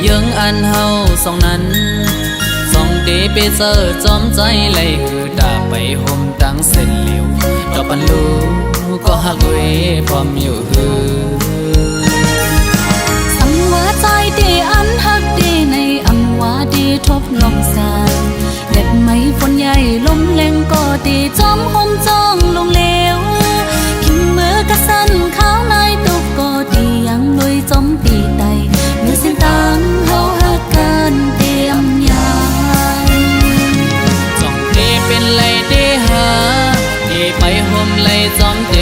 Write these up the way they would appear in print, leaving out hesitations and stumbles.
ยังอันเฮาสองนั้นสองเดไปเจอจอมใจไหลหือดาไปห่มตั้งเส้นเหลียวดอกปันลูก็หักเวพร้อมอยู่หือสังว่าใจเดอันหักเดในอังว่าเดทบลมสานเด็ดไม้ฝนใหญ่ลมแรงก็เดจอมห่มจ้องลงเลวขิงมือกระสันข้าวนายตุกก็เดยังลุยจอมตีไตเมื่อเส้นตังเฮาหักกันเตรียมยายจ้องเดเป็นไหลเดหาเดไปห่มไหลจอมเด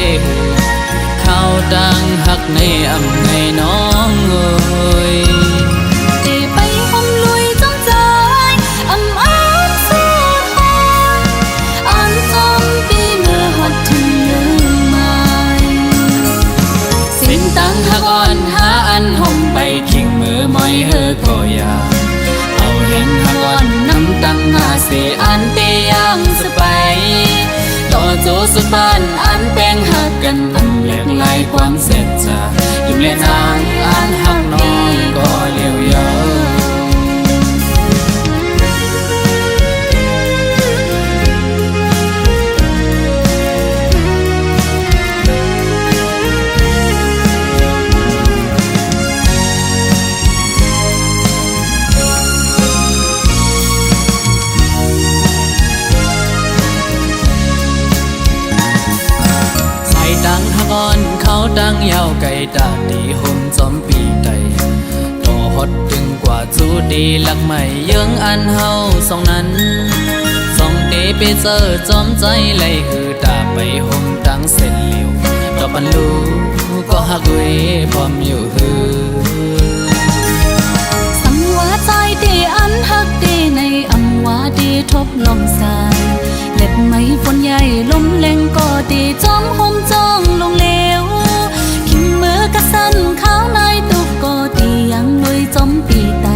ข้าวดังหักในอำไงน้องเอ้ยเดไปห่มลุยจอมใจอำอ้างสุดหอยอันจอมปีเมื่อหัดถึงยืนไม่สิ้นตังหักอ่อนหาอันห่มไปขิงมือมอยเฮอก็อยาเอาเห็นหักอ่อนน้ำตังหาเสอันเตยังสไปต่อโจสุดบ้านอันแป้งหักกันอันแหลกลายความเสร็จจะยุ่มเล่นางอันหักน้องก็เลี้ยวยาวดังหักอ่อนเขาดังยาวไก่ตาดีห่มจอมปีไตต่อฮอดถึงกว่าจูดีหลักใหม่ยังอันเฮาสองนั้นสองเดไปเจอจอมใจไหลหือตาไปห่มตั้งเส้นเหลียวดอกปันลูก็หักเวพร้อมอยู่หือสังว่าใจเดอันหักเดในอำว่าเดทบลมสานเล็ดไม้ฝนใหญ่ลมแรงก็เดจอมห่มจ้องลงเลวขิงมือกระสันข้าวนายตุกก็เดยังลุยจอมปีไต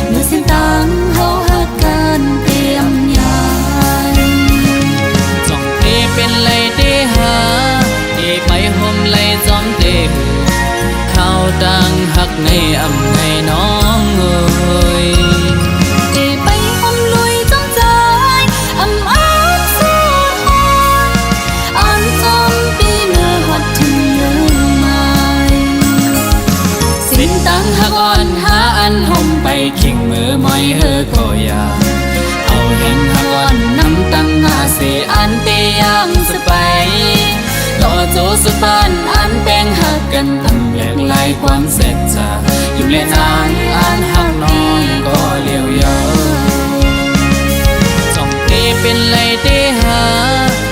เมื่อเส้นตังเฮาหักกันเตรียมยายจ้องเดเป็นไหลเดหาเดไปห่มไหลจอมเดข้าวดังหักในอำไงน้องเอ้ยเดไปห่มลุยจอมใจอำอ้างสุดหอยอันจอมปีเมื่อหัดถึงยืนไม่สิ้นตังหักอ่อนหาอันห่มไปขิงมือมอยเฮอก็อยาเอาเห็นหักอ่อนน้ำตังหาเสอันเตยังสไปต่อโจสุดบ้านอันแป้งหักกันอันแหลกลายความเสร็จจะยุ่มเล่นางอันหักน้องก็เลี้ยวยาวจ้องเตเป็นไหลเตหา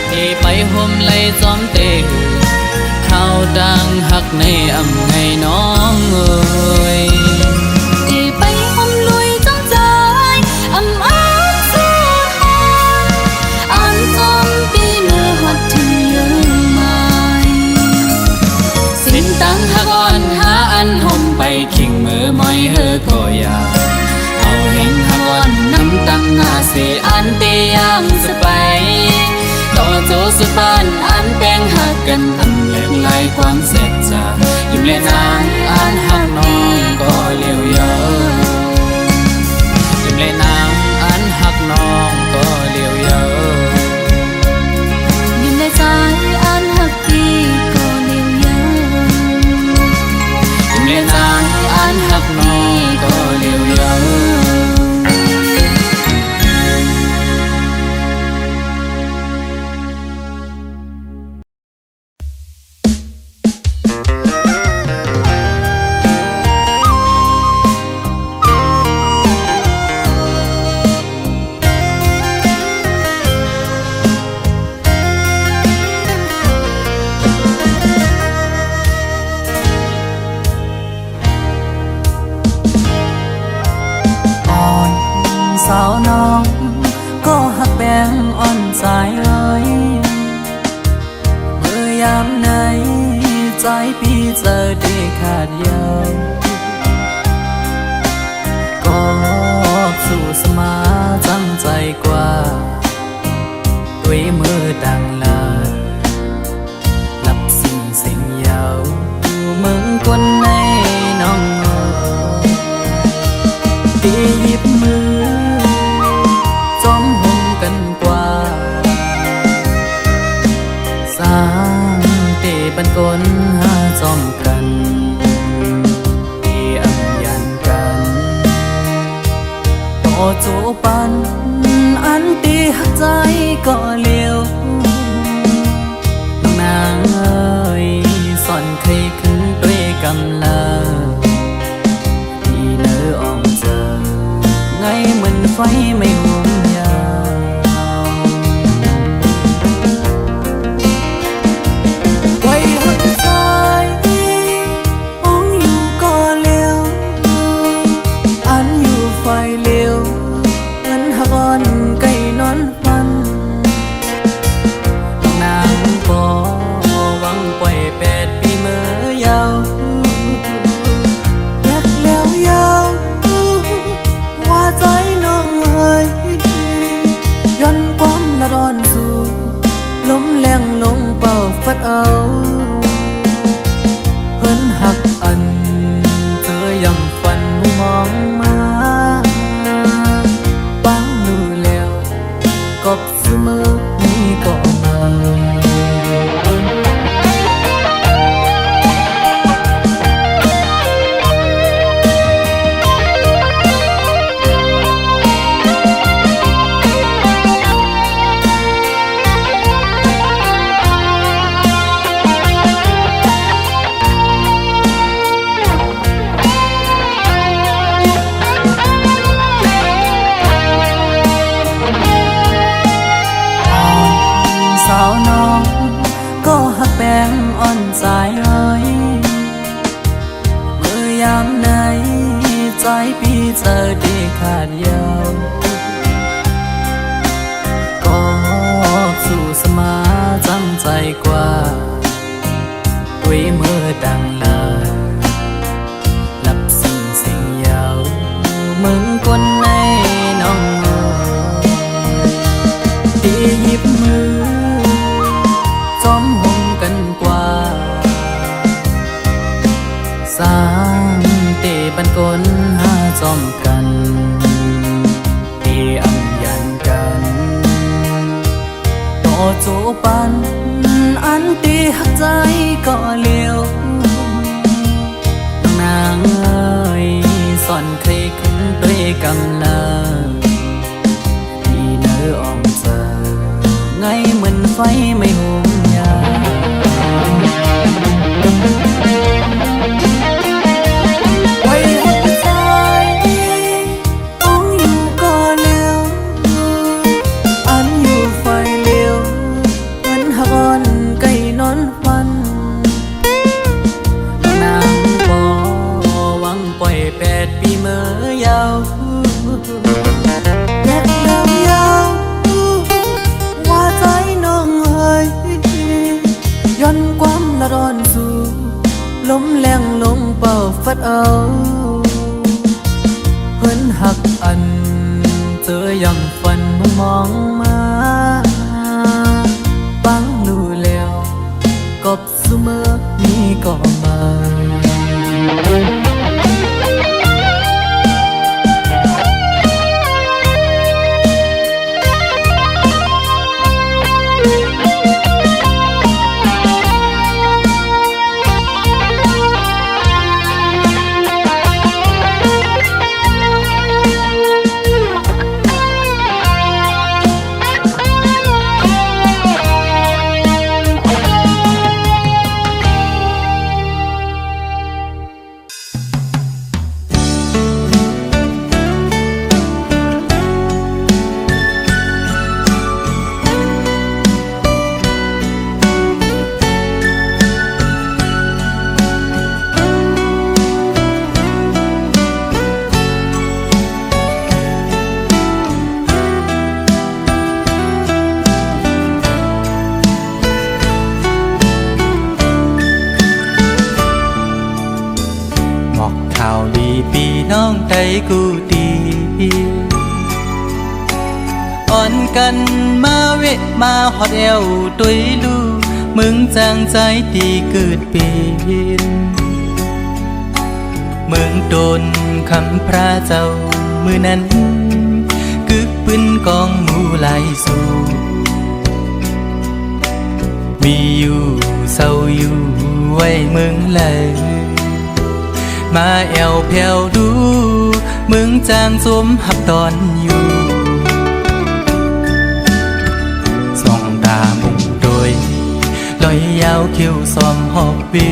เตไปห่มไหลจอมเตข้าวดังหักในอำไงน้องเอ้ยเดไปห่มลุยจอมใจอำอ้างสุดหอยอันจอมปีเมื่อหัดถึงยืนไม่สิ้นตังหักอ่อนหาอันห่มไปขิงมือมอยเฮอก็อยาเอาเห็นหักอ่อนน้ำตังหาเสอันเตยังสไปต่อโจสุดบ้านอันแป้งหักกันอันแหลกลายความเสร็จจะยุ่มเล่นางอันหักน้องก็เลี้ยวยาวยุ่มเล่นางอันหักน้องก็เลี้ยวยาวอยู่ในใจอันหักดีก็เลี้ยวยาวยุ่มเล่นางอันหักน้องก็เลี้ยวยาวสาวน้องก็หักแบงอ่อนใจเลยเมื่อยามไหนใจพี่เจอได้ขาดเยาวก็สู้สมาจังใจกว่าด้วยมือดังลาลับสิ่งยาวมึงคนในน้อง ตีหยิบมือจอมหงกันกว่าสร้างเตบันกลหาจอมกันตีอัมยันกันต่อโจปันอันตีหักใจก็เลี้ยวน้องนางเอ้ยสอนเคยขึ้นด้วยกำลังที่เนื้อออมเจอไงเหมือนไฟไม่ห่วงยาวไว้หักใจมองอยู่ก็เลี้ยวอันอยู่ไฟเลี้ยวเหมือนหักอ่อนไก่นอนฟันน้องนางปอหวังปล่อย8 ปีเมื่อยาวอยากแล้วยาวว่าใจน้องเอ้ยย้อนความละร้อนสู่ลมแรงลงเป่าฟัดเอาเพิ่นหักอันเธอยังฝันหูมองมาปังดูแล้วกบเสมอนี่ก็มาสาวน้องก็หักแป้งอ่อนสายเอ้ยเมื่อยามไหนใจพี่เจอได้ขาดยาวก็สู่สมาจังใจกว่าด้วยมือดังลาหลับสิ่งยาวมึงคนในน้องตีหยิบมือจอมหงกันกว่าสร้างเตบันกลหาจอมกันตีอัมยันกันต่อโจปันอันตีหักใจก็เลี้ยวน้องนางเอ้ยสอนเคยขึ้นด้วยกำลังที่เนื้อออมเจอไงเหมือนไฟไม่ห่วงยาวไว้หักใจมองอยู่ก็เลี้ยวอันอยู่ไฟเลี้ยวเหมือนหักอ่อนไก่นอนฟันนางปอหวังปล่อย8 ปีเมื่อยาวแยกแล้วยาวว่าใจน้องเอ้ยย้อนความละร้อนสู่ลมแรงลงเป่าฟัดเอาเพิ่นหักอันเจอยังฝันมองมาปังรู้แล้วกบเสมอนี่ก็มาน้องใจกูดีอ่อนกันมาเวะมาหอดเอวตุยลูมึงจางใจดีเกิดเป็นมึงโดนคำพระเจ้า มือนั้นกึกปืนกองหมู่หลายสู่มีอยู่เศร้าอยู่ไว้เมืองเลยมาแอวแผ่วดูเมืองจางสมหับตอนอยู่ส่องตามุงโดยลอยยาวคิ้วซ้อมหอบเบี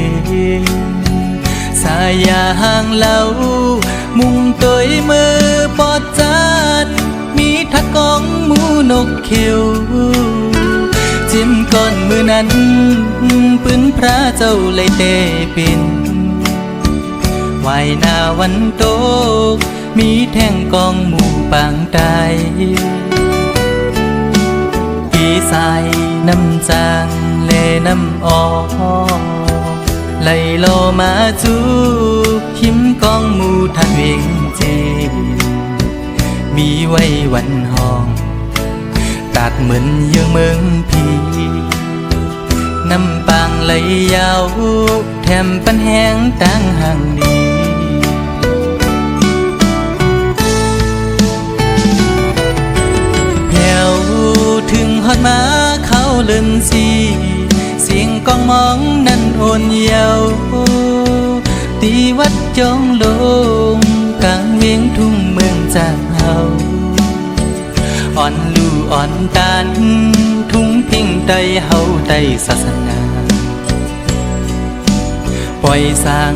สายยาห่างเหล่ามุงโดยมือปอดจานมีทักกองหมูนกเขียวจิ้มก้อนมือนั้นปืนพระเจ้าเลยเตปินวายหน้าวันโตกมีแท่งกองหมู่ปางตายปีสายน้ำจางเลน้ำออกไหลโลมาจูหิมกองหมู่ทันเวงเจมีไว้วันห้องตัดเหมือนยังเมืองพีน้ำปางไหลยาวแถมปันแห้งตั้งห่างดีแผ่วถึงฮอดมาเขาเลินสีเสียงกองมองนั้นโอนเยาวตีวัดจองลงกลางเวียงทุ่งเมืองจากเฮาอ่อนลู่อ่อนตานทุ่งพิงใดเฮาใดศาสนาปล่อยสร้าง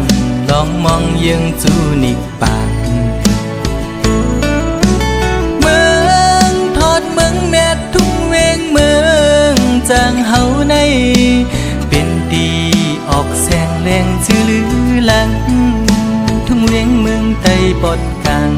ลองมองยังจูนิกปานเมืองทอดเมืองแม่ทุ่งเวงเมืองจางเฮาในเป็นดีออกแสงแรงชื่อลือหลังทุ่งเวงเมืองใดปอดกลาง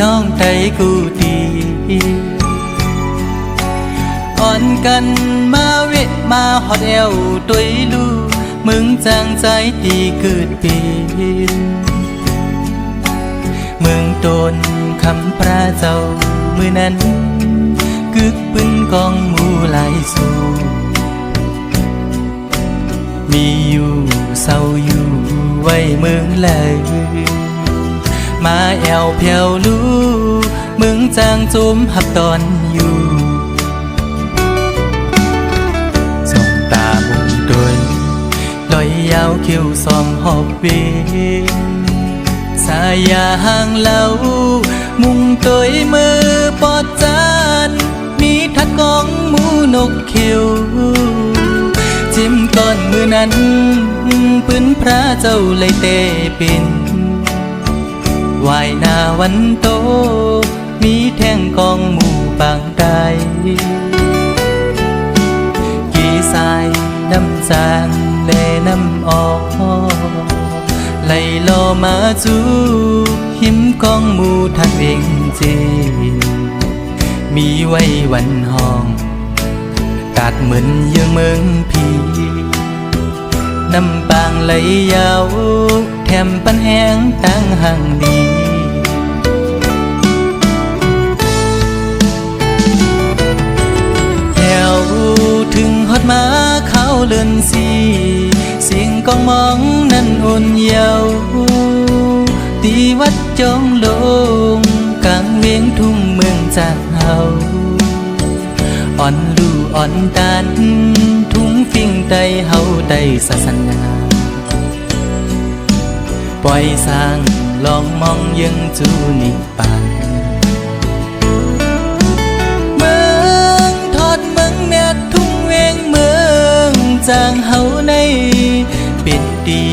น้องใจกูดีอ่อนกันมาเวะมาหอดเอวตัวลูมึงจางใจตีเกิดปีนเมืองโดนคำพระเจ้ามือนั้นกึกปืนกองหมู่หลายสู่มีอยู่เศร้าอยู่ไว้เมืองเลยมาแอวแผ่วลูมึงจางจุมหับตอนอยู่ส่องตามุงโดยลอยยาวคิ้วซ้อมหอบเวีสายยาห่างเหล่ามุงโดยมือปอดจานมีทักกองหมูนกเขียวจิ้มก้อนมือนั้นปืนพระเจ้าเลยเตปินวายหน้าวันโตมีแท่งกองหมู่ปางใดกี่สายน้ำจางเลน้ำออกไหลโลมาจูหิมกองหมู่ทันเวงเจมีไว้วันห้องตัดเหมือนยังเมืองพีน้ำปางไหลยาวแถมปันแห้งตั้งห่างดีแถวถึงฮอดมาเขาเลินสีเสียงกองมองนั้นโอนเยาวตีวัดจองลงกลางเวียงทุ่งเมืองจากเฮาอ่อนลู่อ่อนตานทุ่งฟิงใดเฮาใดศาสนาปล่อยสร้างลองมองยังจูนิปานเมืองทอดเมืองแม่ทุ่งเวงเมืองจางเฮาในเป็นดี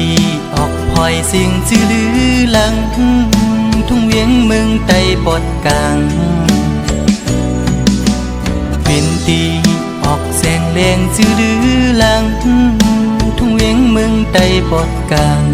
ออกพลอยเสียงจื้อลือหลังทุ่งเวียงเมืองใดปอดกลางเป็นดีออกแสงแรงจื้อลือหลังทุ่งเวียงเมืองใ ได้ปดกัน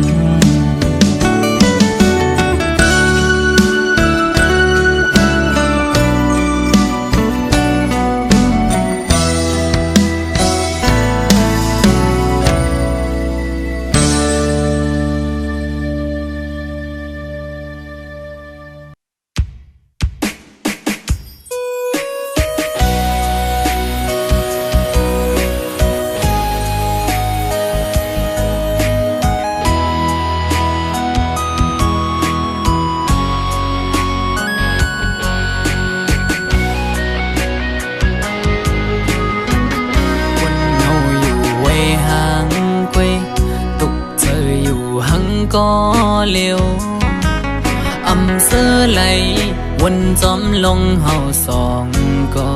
ก็เลี้ยวอำเสอไหลวนจอมลงเฮาสองก็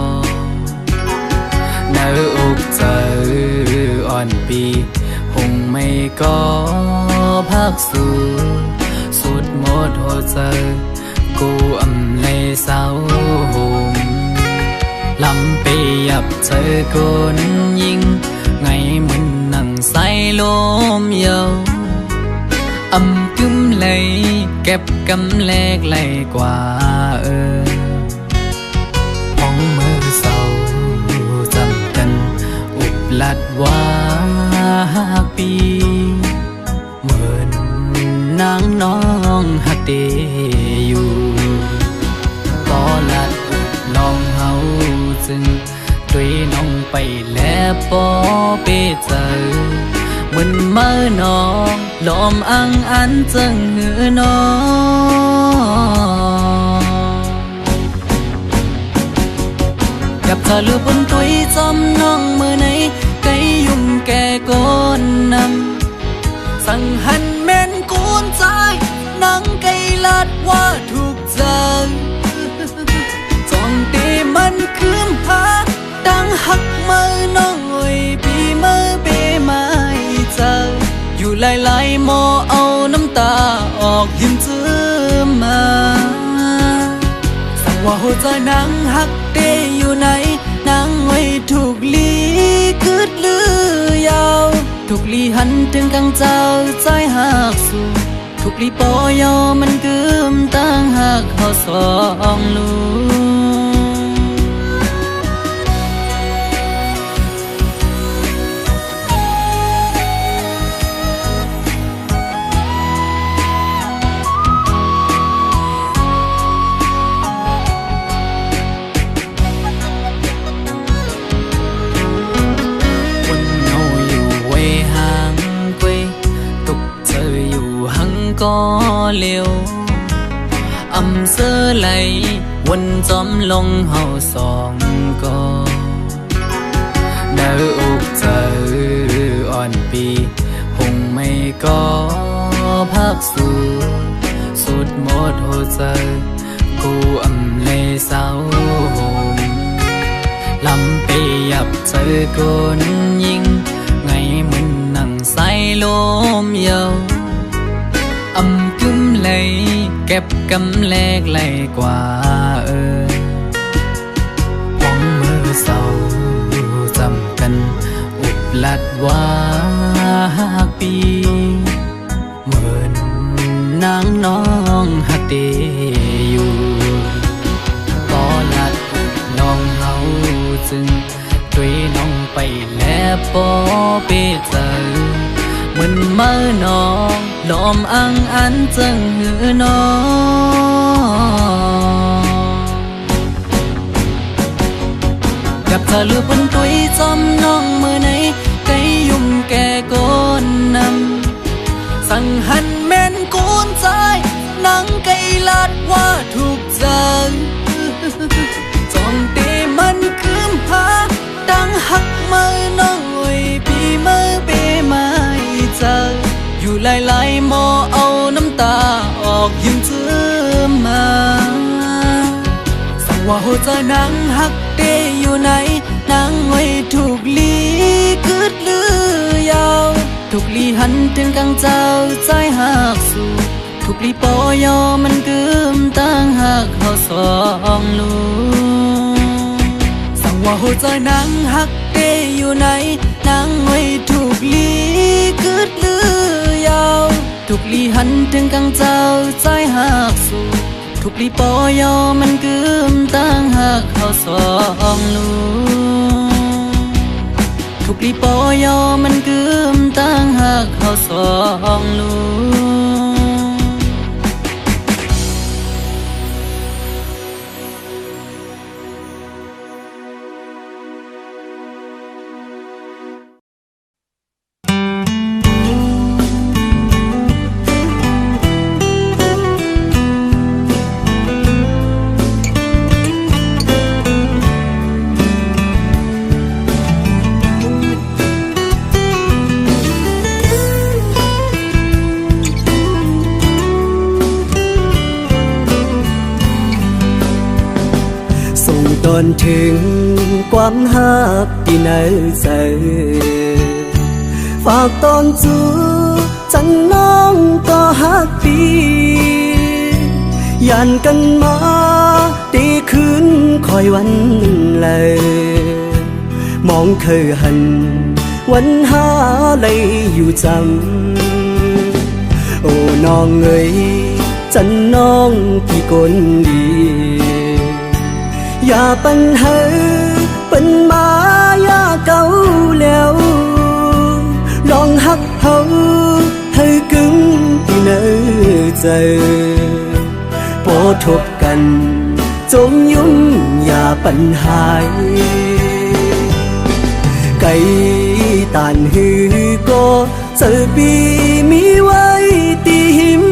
เนื้ออกเจออ่อนปีหงไม่ก็พักสู่สุดหมดหัวใจกูอำในเศร้าหมลำไปยับเจอคนยิงไงมันนั่งใส่ลมเยากึมเลยเก็บกำแลกไหลกว่าห้องมือเศร้าจำกันอุบลัดว่าปีเหมือนนางน้องหักเดอยู่ก็ลัดอุบลองเฮาจึงด้วยน้องไปแล้วปอเปเจอมันเมื่อนองลมอังอันจังหือนอกับเธอลือบนตุยจอมน้องมือไหนไกยุ่มแก่ก้นนำสั่งหันแม่นกูนใจนังไกลัดว่าถูกใจจ้องตีมันคืมหาดังหักมือน้องโอยปีมือเปมาเจออยู่หลายๆหมอเอาน้ำตาออกยิ้มจื้อมาสั่งว่าหัวใจนางหักเดอยู่ไหนนางไว้ถูกลีคืดลือยาวถูกลีหันถึงกังเจ้าใจหักสู่ถูกลีปอยอมันกึมตั้งหักเขาสองลูก็เลี้ยวอำเสอไหลวนจอมลงเฮาสองก็เนื้ออกเจออ่อนปีหงไม่ก็พักสู่สุดหมดหัวใจกูอำเลเศร้าหมลำไปยับเจอคนยิงไงมันนั่งใส่ลมเยากึมเลยเก็บกำแลกไหลกว่าห้องมือเศร้าจำกันอุบลัดว่าปีเหมือนนางน้องหักเดอยู่ก็ลัดอุบลองเฮาจึงด้วยน้องไปแล้วปอเปเจอมันเมื่อนองลมอังอันจังหือนอกับเธอลือบนตุยจอมน้องมือไหนไกยุ่มแก่ก้นนำสั่งหันแม่นกูนใจนังไกลัดว่าถูกใจจ้องตีมันคืมหาดังหักมือน้องโอยปีมือเปมาเจออยู่หลายๆหมอเอาน้ำตาออกยิ้มจื้อมาสั่งว่าหัวใจนางหักเดอยู่ไหนนางไว้ถูกลีคืดลือยาวถูกลีหันถึงกังเจ้าใจหักสู่ถูกลีปอยอมันกึมตั้งหักเขาสองลูสั่งว่าหัวใจนางหักเดอยู่ไหนนางไว้ถูกลีคืดลือ ทุกลีหันถึงกังเจ้าใจหักสู่ทุกลีปอยอมันกึมตั้งหักเขาสองลูทุกลีปอยอมันกึมตั้งหักเขาสองลูตอนถึงความหักที่ในใจฝากตอนจูฉันน้องก็หักดียันกันมาตีคืนคอยวันเลยมองเคยหันวันหาเลยอยู่จำโอ้น้องเอ๋ยฉันน้องพี่คนดีอย่าปัญหาเป็นมายาเก่าแล้วลองหักเขาให้กึ่งที่เนื้อใจพอทบกันจมยุ่งอย่าปัญหาไก่ตานหือก็เจอปีมีไว้ตีหิม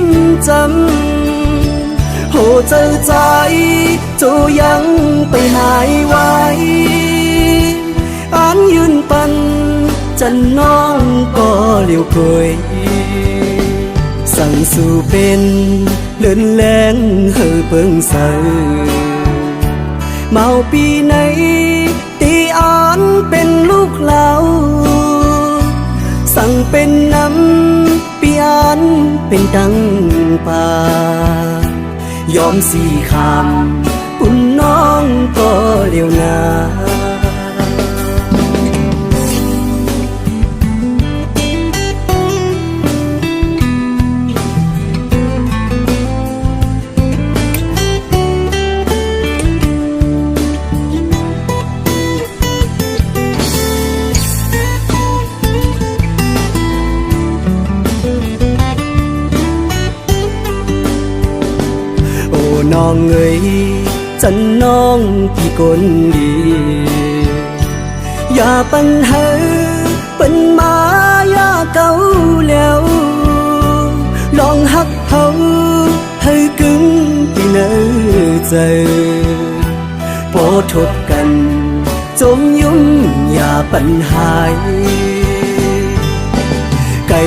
จำโหเจอใจโจยังไปหายไว้อันยืนปันจันน้องก็เลี้ยวเคยสั่งสู่เป็นเลื่อนแรงเฮือเปิงเสอเมาปีไหนตีอันเป็นลูกเหล่าสั่งเป็นน้ำปีอันเป็นดังป่ายอมสี่คำคุณน้องก็เดียวนาน้องเอ๋ยฉันน้องพี่คนดีอย่าปัญหาเป็นมายาเก่าแล้วลองหักเขาให้กึ่งที่เนื้อใจพอทบกันจมยุ่งอย่าปัญหาไก่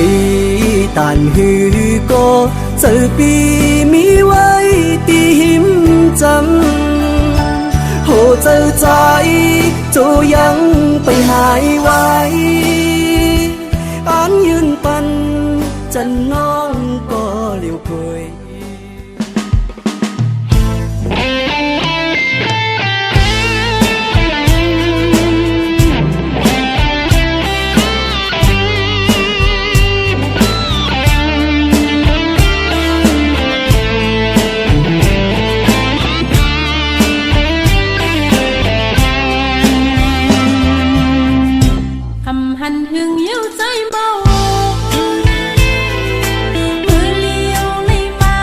ตานหือก็เจอปีมีไว้ตีหิมจำโหเจอใจโจยังไปหายไว้อันยืนปันจันน้องก็เลี้ยวเคย มือเลี้ยวในมา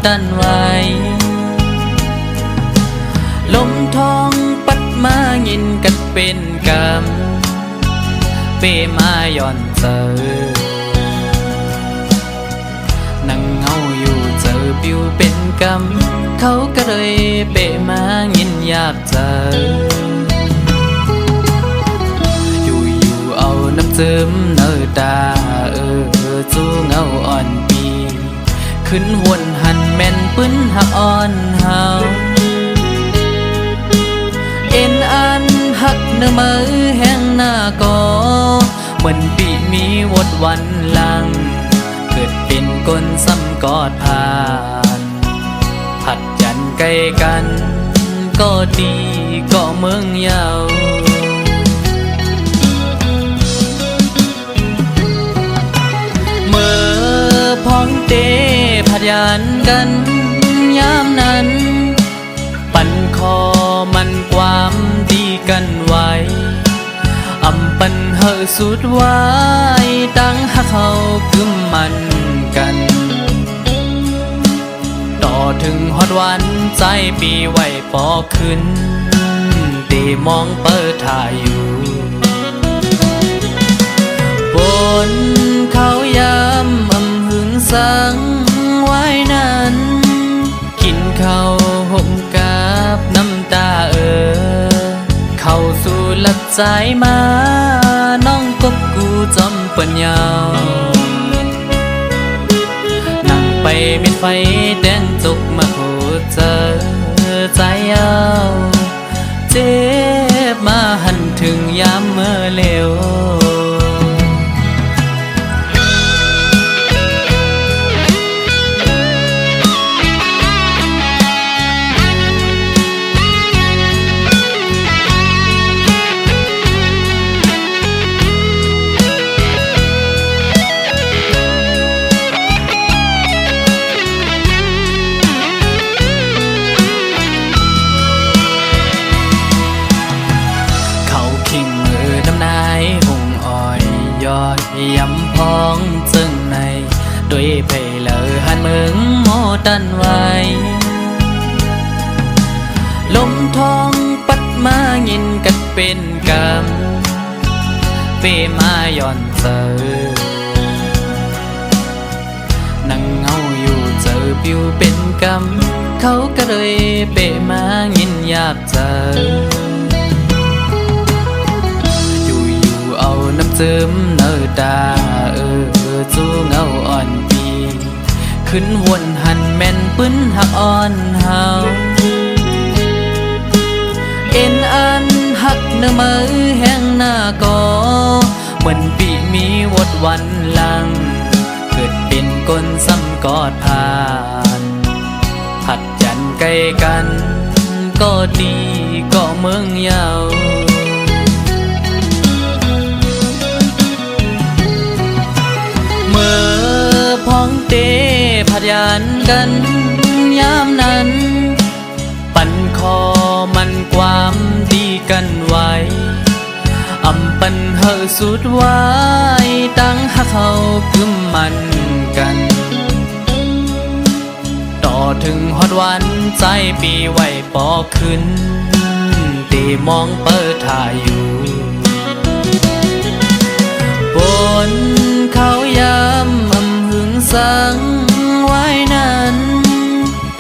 ตันไว้ลมทองปัดมายินกัดเป็นกำเปมาย่อนเจอนั่งเงาอยู่เจอปิวเป็นกำเขาก็เลยเปมายินอยากเจออยู่เอาน้ำเจิมเนอตาจูเงาอ่อนปีขึ้นวนหันแม่นปื้นหักอ่อนเฮาเอ็นอันหักเนื้อมือแห้งหน้าก็เหมือนปีมีวดวันหลังเกิดเป็นก้นซ้ำกอดผ่านผัดยันใกล้กันก็ดีก็เมืองเยาเมื่อพ้องเตผัดยันกันยามนั้นปั่นคอมันความดีกันไว้อำปันเฮอสุดไว้ตั้งหักเขากึมมันกันต่อถึงฮอดวันใจปีไว้ปอขึ้นตีมองเปิดถ่ายอยู่บนเขายำอำหึงสังไว้นั้นกินข้าวห่มกับน้ำตาเข้าสู่หลับใจมาน้องกบกูจอมปัญญานั่งไปมีไฟแดงจุกมาโคเจอใจเอาเจ็บมาหันถึงยามเมื่อเลวยำพองจึงในด้วยเพลเลอหันเมืองโมตันไว้ลมทองปัดมายินกัดเป็นกำเปมาย่อนเจอนั่งเงาอยู่เจอปิวเป็นกำเขาก็เลยเปมายินอยากเจอเอาน้ำเจิมเนอตาจูเงาอ่อนปีขึ้นวนหันแม่นปื้นหักอ่อนเฮาเอ็นอันหักเนื้อมือแห้งหน้าก็เหมือนปีมีวดวันหลังเกิดเป็นก้นซ้ำกอดผ่านผัดยันใกล้กันก็ดีก็เมืองเยาเมื่อพ้องเตผัดยันกันยามนั้นปั่นคอมันความดีกันไว้อำปันเฮอสุดไว้ตั้งหักเขากึมมันกันต่อถึงฮอดวันใจปีไว้ปอขึ้นตีมองเปิดถ่ายอยู่บนเขายำอำหึงสังไว้นั้น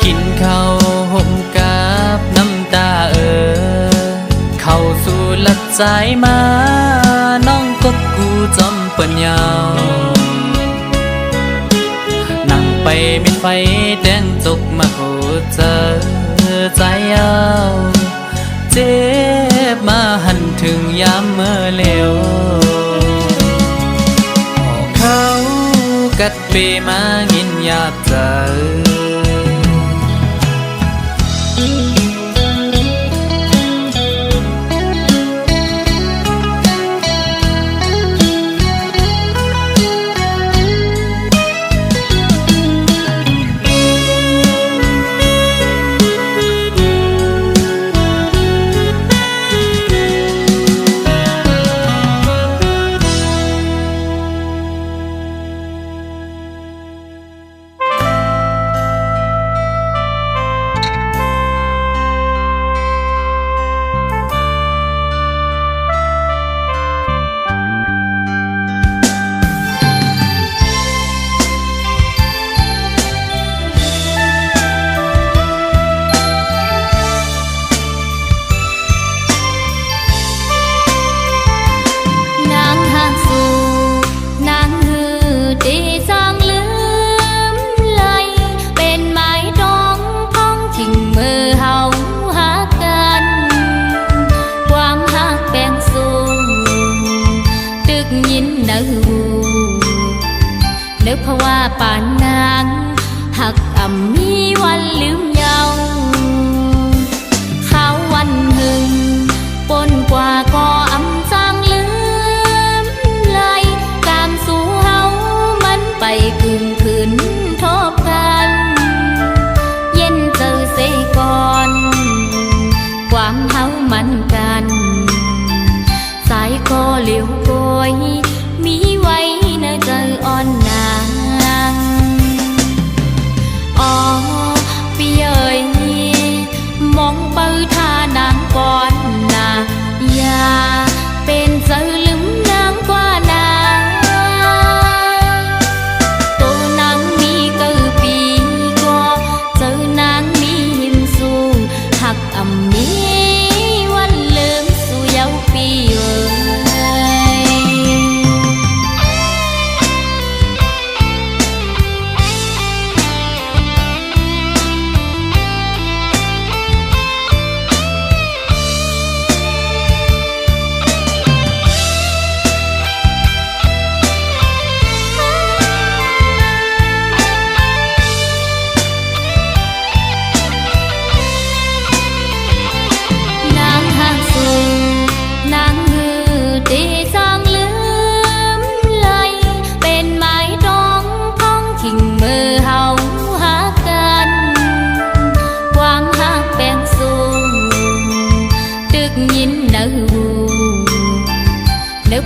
กินข้าวห่มกับน้ำตาเข้าสู่หลับใจมาน้องกบกูจอมปัญญานั่งไปมีไฟแดงจุกมาโคเจอใจเอาเจ็บมาหันถึงยามเมื่อเลวเขากัดเปมายินอยากเจอ เพราะว่าป่านนางหักอ่ำมีวันลืมเยาเขาวันหึงปนกว่าก็อำจางลืมไหลการสู่เฮามันไปกึ่งคืนทบกันเย็นเจอเสก่อนความเฮามันกันสายก็เหลียวโกยมีไว้ในใจอ่อนนางอ๋อพี่เอ๋ยมองเปิดท่านางก่อนนะอย่าเป็นเจอลืมนางกว่านางตัวนางมีเกิดปีก็เจอนางมีหิมสูงหักอ่ำมีวันลืมสู่เยาปีเอ๋ย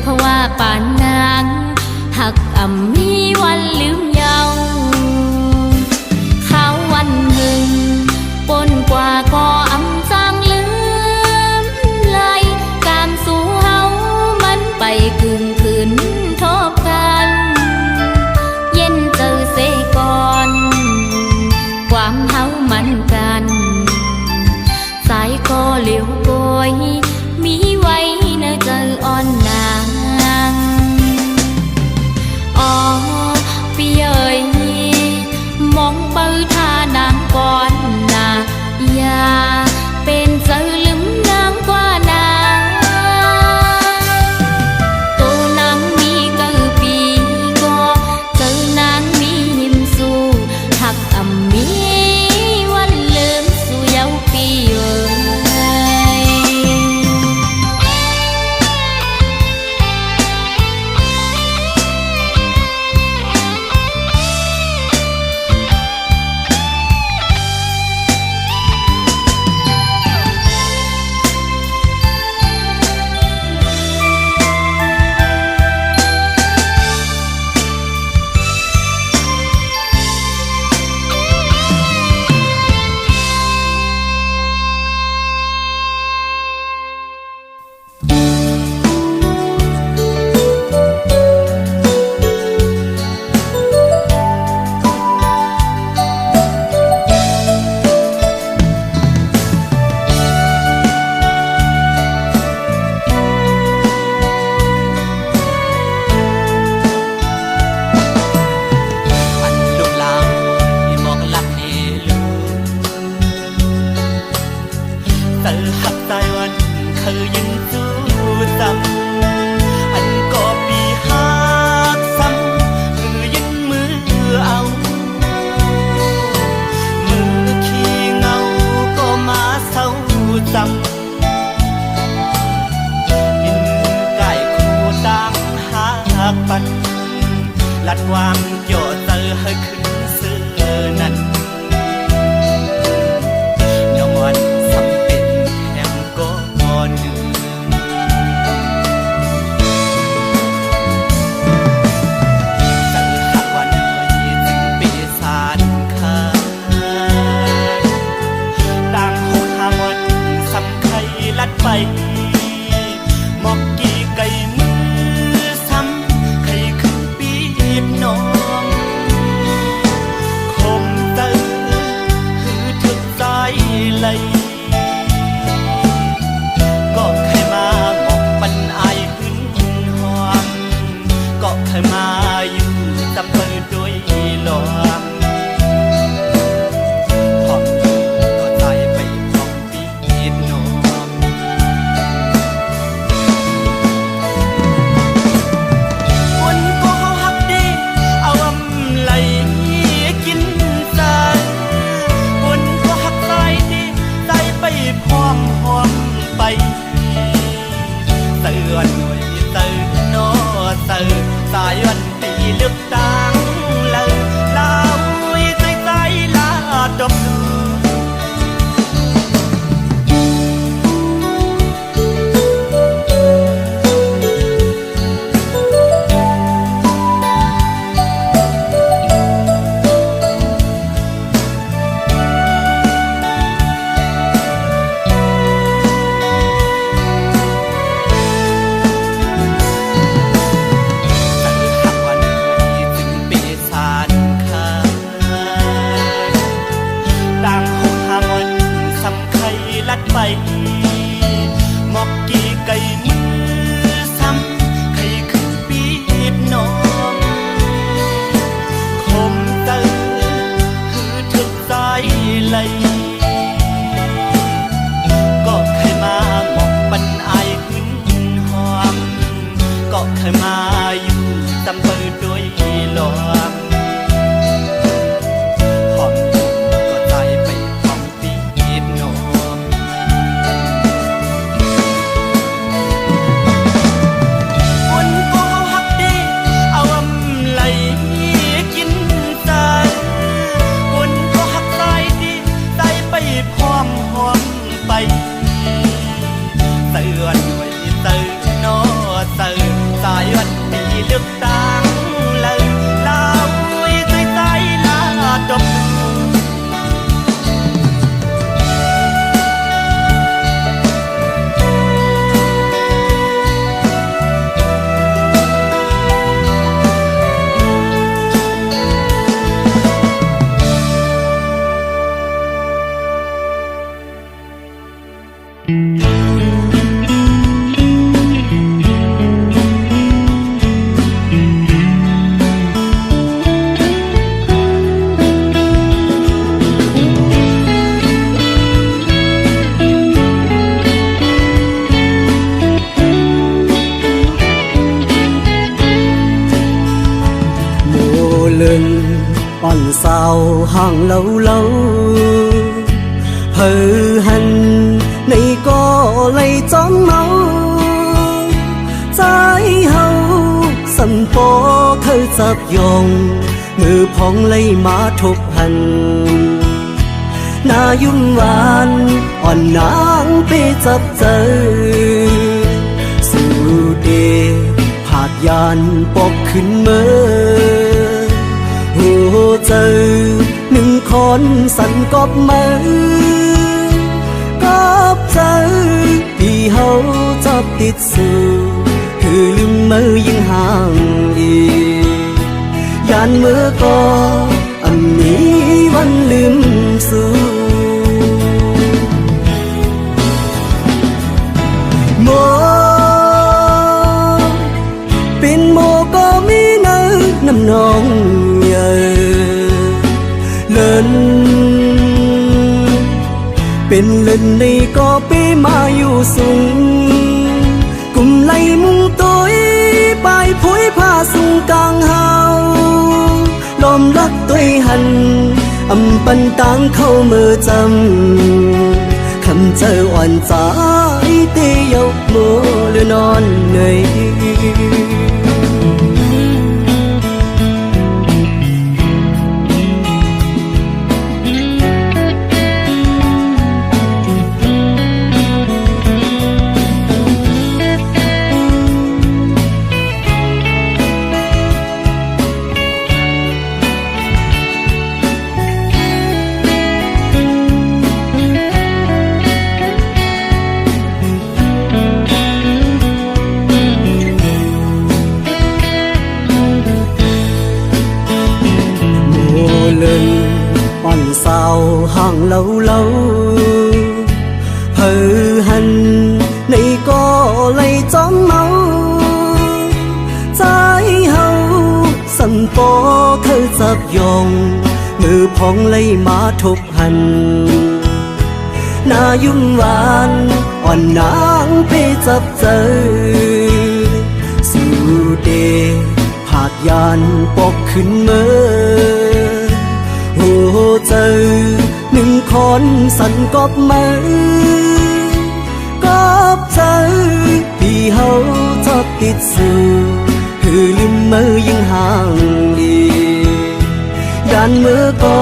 เพราะว่าป่านนางหักอ่ำมีวันลืมเยาเขาวันหึงปนกว่าก็อำจางลืมไหลการสู่เฮามันไปกึ่งคืนทบกันเย็นเจอเสก่อนความเฮามันกันสายก็เหลียวโกยมีไว้ในใจอ่อนนางอ๋อพี่เอ๋ยมองเปิดท่านางก่อนนะอย่าเป็นเจอลืมนางกว่านางตัวนางมีเกิดปีก็เจอนางมีหิมสู่หักอ่ำมีวันลืมสู่เยาปีเอ๋ยลัดความโยเตอให้ขึ้นเสื้อนั้นยอมวันสำเป็นแห่งก้อนหนึ่งจังหากวันนี้จึงปีศาจขาดต่างโหดหาวันสำไข่ลัดไปหมอกกี่ไก่มือซ้ำไข่ขึ้นปีบน้องคมเตอคือถึกใจไหลก็เคยมาหมอกปันอายขึ้นหอมก็เคยมาอยู่ตำเปิดด้วยลมพอก็ใจไปพร้อมปีบน้องน มาอยู่ตำเปิดด้วยหลวงหอมก็ใจไปพร้อมปีดนมคนก็ฮักดีเอาอำไหลกินใจคนก็ฮักใจดีใจไปพร้อมหอมไปเตือนไว้เตือนนอเตือนสายวันปีเลือกตั้งเลยลาวใจใจลาดอกอ่อนสาวห่างเlâu hờ hành này có lấy chóng máu trái hậu sầm po khơi dập dòng ngư phong lấy má thục hành na dung vànอ่อนนางไปจับเจอสู่เดผาดยานปกขึ้นเมื่อหัวเจอหนึ่งคนสั่นกอบมือกอบเจอที่เขาจับติดสู่คือลืมมือยิ่งห่างอียานมือก็อันนี้วันลืมสู่โมเป็นโมก็มีเนื้อน้ำนองเยอะเลินเป็นเลินในก็ไปมาอยู่สูงกุมไหลมุงตัวไปพุยผ้าสูงกลางเฮาลมรักตัวหันอำปันตังเข้ามือจำคำเจออ่อนใจเตยกมือหรือนอนเหนื่อยอ่อนสาวห่างlâu hờ hành này có lấy chóng máu trái hậu sầm po khơi dập dòng ngư phong lấy má thục hành na dung vànอ่อนนางไปจับเจอสู่เดผาดยานปกขึ้นเมื่อหัวเจอหนึ่งคนสั่นกอบมือกอบเจอที่เขาจับติดสู่คือลืมมือยิ่งห่างดีด้านมือก็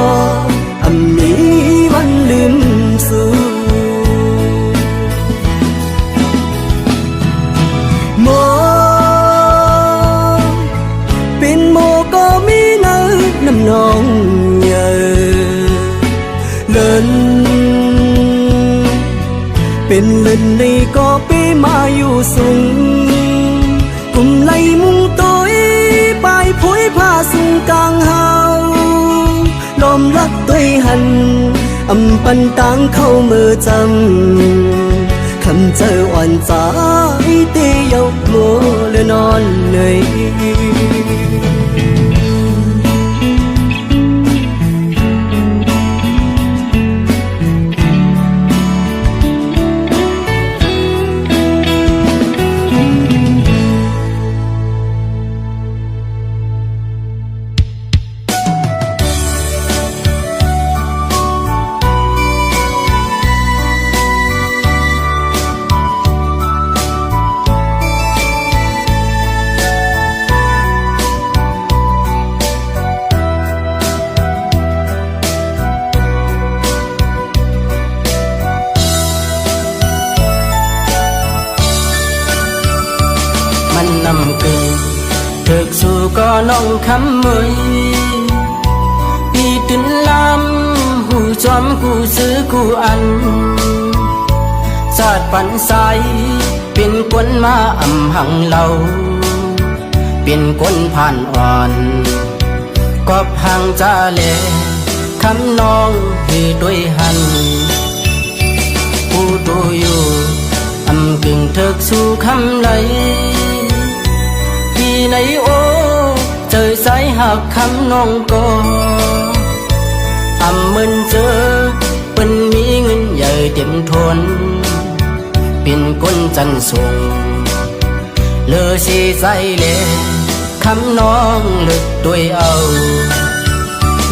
อันนี้วันลืมสู่โมเป็นโมก็มีเนื้อน้ำนองเยอะเลินเป็นเลินในก็ไปมาอยู่สูงกุมไหลมุงตัวไปพุยผ้าสูงกลางเฮาลมรักตัวหันอำปันตังเข้ามือจำคำเจออ่อนใจเตยกมือหรือนอนเหนื่อย ำกึ่งthực sự có nông khắm mới đi tin lam hù chóm cụ xứ cụ ăn sátปันใสเป็นคนมาอำหังเราเป็นคนผ่านอ่อนกอบหังจาเลคำน้องที่ด้วยหันผู้ตัวอยู่อำกึ่งเถิกสู่คำไหลที่ในโอเจอสายหักคำน้องก็อำมึนเจอเป็นมีเงินใหญ่เต็มทนเป็นคนจันส่งเลือสีใจเลคำน้องลึกด้วยเอา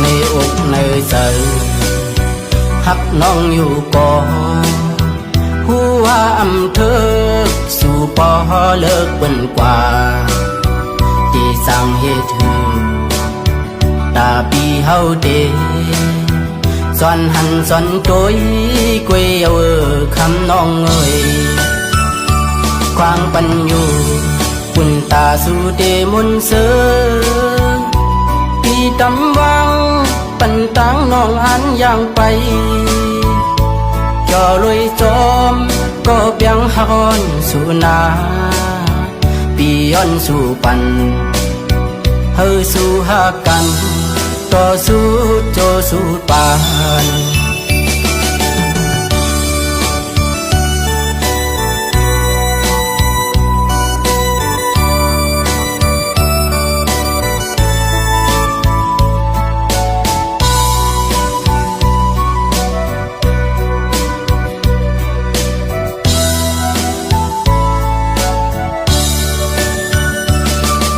ในอกในใจหักน้องอยู่ก่อหัวอำเธอสู่ปอเลิกเบิ่นกว่าที่สั่งเหตุตาปีเฮาเดสอนหันสอนโดยกวยเอาคำน้องเอ่ยควางปันอยู่ปุ่นตาสู่เดมุนเสือพี่ตำวังปันตังน้องอันอย่างไปจอลอยจอมก็เปียงฮอนสู่นาปีย้อนสู่ปันเฮาสู่หากันต่อสู้โจสู้ปาน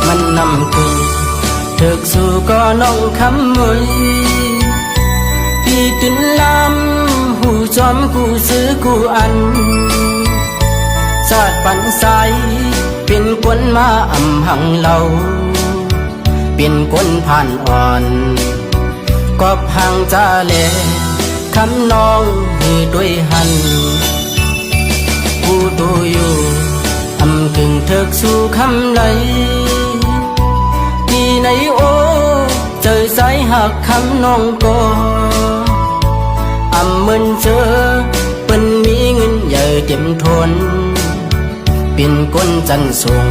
มันนำคือthực sự có nông khắm mới đi tin lam hù chóm cụ xứ cụ ăn sátปันใสเป็นคนมาอำหังเราเป็นคนผ่านอ่อนกอบหังจาเลคำน้องที่ด้วยหันผู้ตัวอยู่อำกึ่งเถิกสู่คำไหลที่ในโอเจอสายหักคำน้องก็อำมึนเจอเป็นมีเงินใหญ่เต็มทนเป็นคนจันส่ง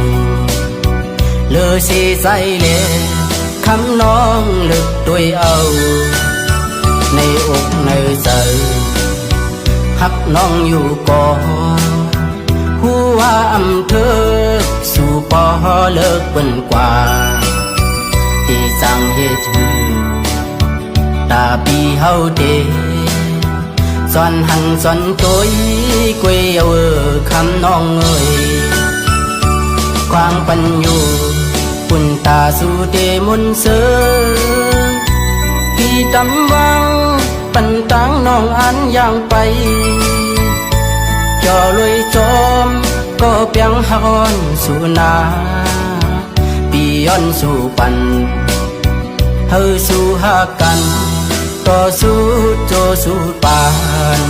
เลือสีใจเลคำน้องลึกด้วยเอาในอกในใจหักน้องอยู่ก่อหัวอำเธอสู่ปอเลิกเบิ่นกว่าที่สั่งเหตุตาปีเฮาเดสอนหันสอนโดยกวยเอาคำน้องเอ่ยควางปันอยู่ปุ่นตาสู่เดมุนเสือพี่ตำวังปันตังน้องอันอย่างไปจอลอยจอมก็เปียงฮอนสู่นาปีย้อนสู่ปันเฮาสู่หากันต่อสู้โจสู้ปาน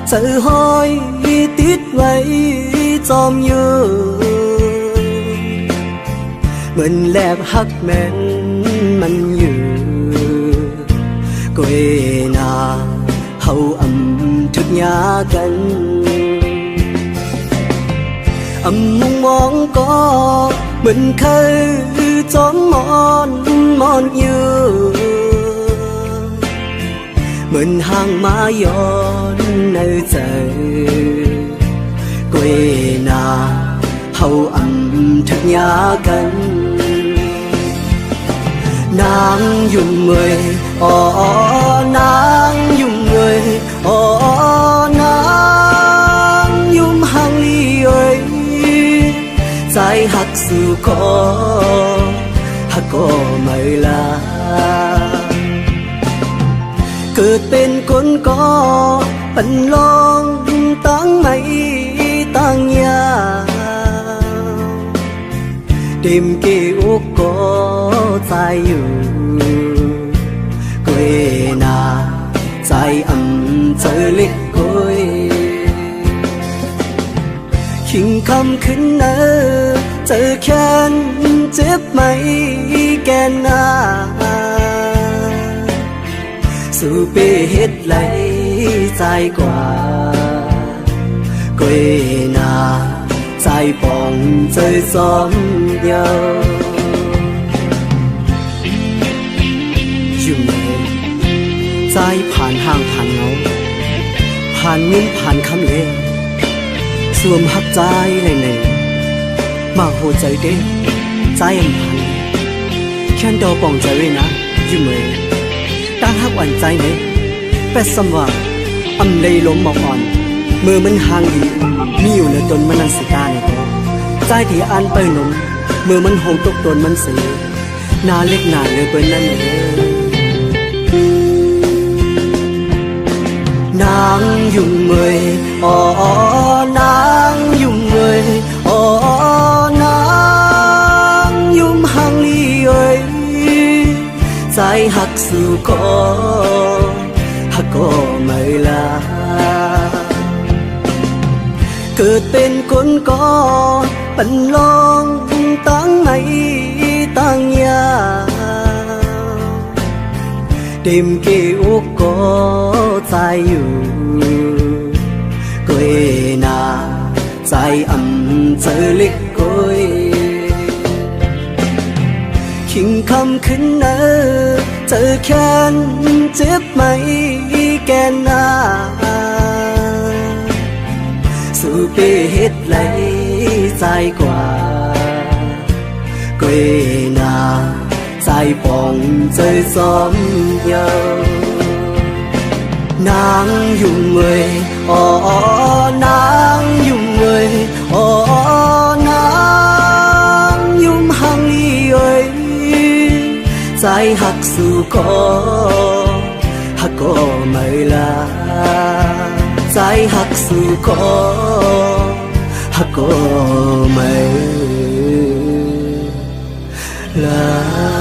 sự hối tiếc vậy trong như mình lẹp hắc men mình như quê na hậu âm thức nhà gần âm mong mong có mình khơi chốn mòn mòn như mình hàng má yon nơi trời quê na hậu âm thực nhà cần nàng dùng người nàng dùng người nàng dùng hàng ly ơi trái hạt sự có mày làเกิดเป็นคนก็เป็นลองตั้งไม่ตั้งยาเต็มเกี่ยวก็ใจอยู่กวยนาใจเจอเล็กกวยขิงคำขึ้นเนอเจอแค้นเจ็บไหมแกนนาสู่เปเฮ็ดไหลใจกว่ากวยนาใจปองเจอซ้อมเยาอยู่ไหนใจผ่านห้างผ่านเงาผ่านมิ้นผ่านคำเลสวมหักใจเลยเนี่ยมาโหใจเด้ใจผ่านแค่ดอปองใจไว้นะอยู่ไหมตั้งหักหวั่นใจเนี่ยแปดสมว่าเลยล้มหมอกอ่อนมือมันห่างดีมีอยู่ในตนมันนันสิกาในตัวใจที่อันเปิลนมมือมันหงตกตนมันเสียนาเล็กหนาเลยเปิ้นนั่นเองนางยุ่งเมยนางยุ่งเมยนางยุ่งห่างลีเอ้ยใจหักสู่ก็ไม่ลาเกิดเป็นคนก็เป็นลองตั้งไม่ตั้งยาเต็มเกี่ยวก็ใจอยู่กวยนาใจเจอเล็กกวยขิงคำขึ้นเนอเจอแค้นเจ็บไหมแกนนาสู่เปเฮ็ดไหลใจกว่ากวยนาใจปองเจอซ้อมเยานางยุ่งเมยนางยุ่งเมยนางยุ่งห่างลีเอ้ยใจหักสู่ก็ไม่ลาใจหักสู่ก็ไม่ลา